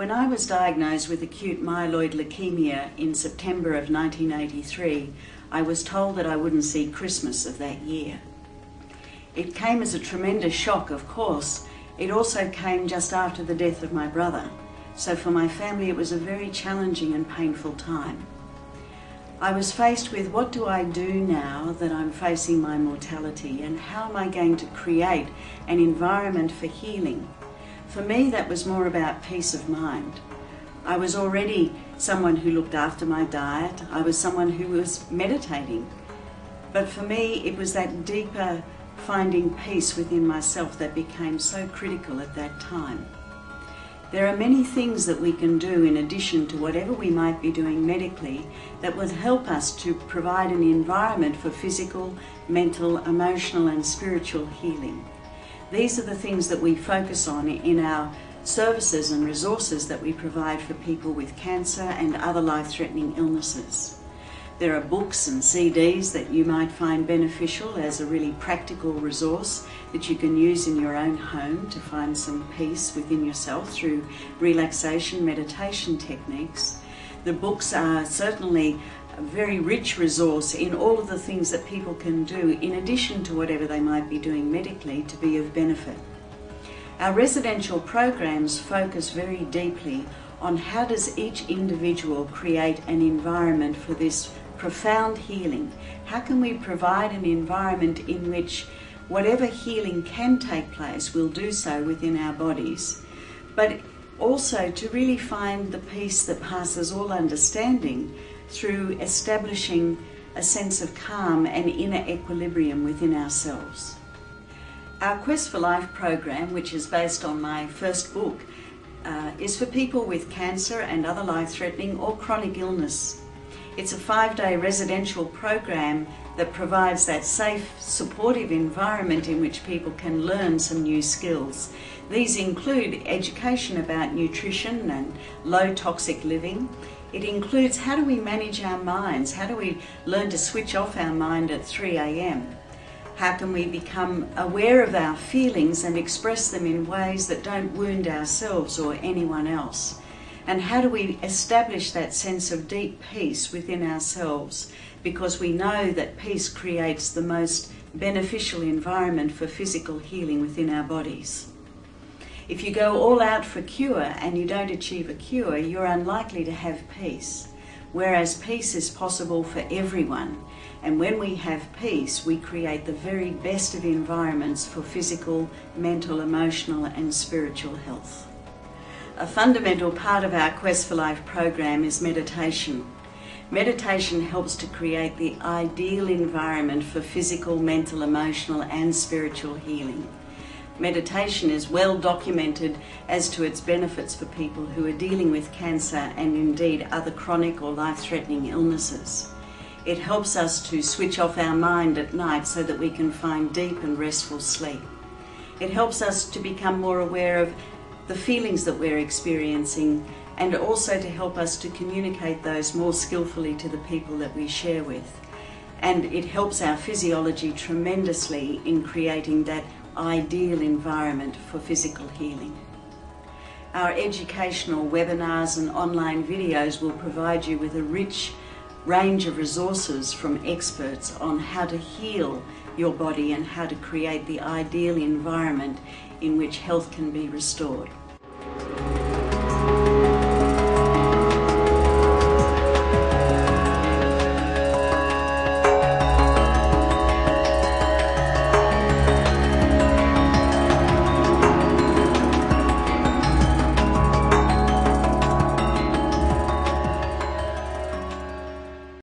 When I was diagnosed with acute myeloid leukemia in September of 1983, I was told that I wouldn't see Christmas of that year. It came as a tremendous shock, of course. It also came just after the death of my brother, so for my family it was a very challenging and painful time. I was faced with, what do I do now that I'm facing my mortality, and how am I going to create an environment for healing? For me, that was more about peace of mind. I was already someone who looked after my diet. I was someone who was meditating. But for me, it was that deeper finding peace within myself that became so critical at that time. There are many things that we can do in addition to whatever we might be doing medically that would help us to provide an environment for physical, mental, emotional and spiritual healing. These are the things that we focus on in our services and resources that we provide for people with cancer and other life-threatening illnesses. There are books and CDs that you might find beneficial as a really practical resource that you can use in your own home to find some peace within yourself through relaxation, meditation techniques. The books are certainly a very rich resource in all of the things that people can do in addition to whatever they might be doing medically to be of benefit. Our residential programs focus very deeply on how does each individual create an environment for this profound healing. How can we provide an environment in which whatever healing can take place will do so within our bodies, but also to really find the peace that passes all understanding through establishing a sense of calm and inner equilibrium within ourselves. Our Quest for Life program, which is based on my first book, is for people with cancer and other life-threatening or chronic illness. It's a 5-day residential program that provides that safe, supportive environment in which people can learn some new skills. These include education about nutrition and low toxic living. It includes how do we manage our minds, how do we learn to switch off our mind at 3 a.m. How can we become aware of our feelings and express them in ways that don't wound ourselves or anyone else? And how do we establish that sense of deep peace within ourselves, because we know that peace creates the most beneficial environment for physical healing within our bodies. If you go all out for cure and you don't achieve a cure, you're unlikely to have peace, whereas peace is possible for everyone. And when we have peace, we create the very best of environments for physical, mental, emotional and spiritual health. A fundamental part of our Quest for Life program is meditation. Meditation helps to create the ideal environment for physical, mental, emotional and spiritual healing. Meditation is well documented as to its benefits for people who are dealing with cancer and indeed other chronic or life-threatening illnesses. It helps us to switch off our mind at night so that we can find deep and restful sleep. It helps us to become more aware of the feelings that we're experiencing, and also to help us to communicate those more skillfully to the people that we share with. And it helps our physiology tremendously in creating that ideal environment for physical healing. Our educational webinars and online videos will provide you with a rich range of resources from experts on how to heal your body and how to create the ideal environment in which health can be restored.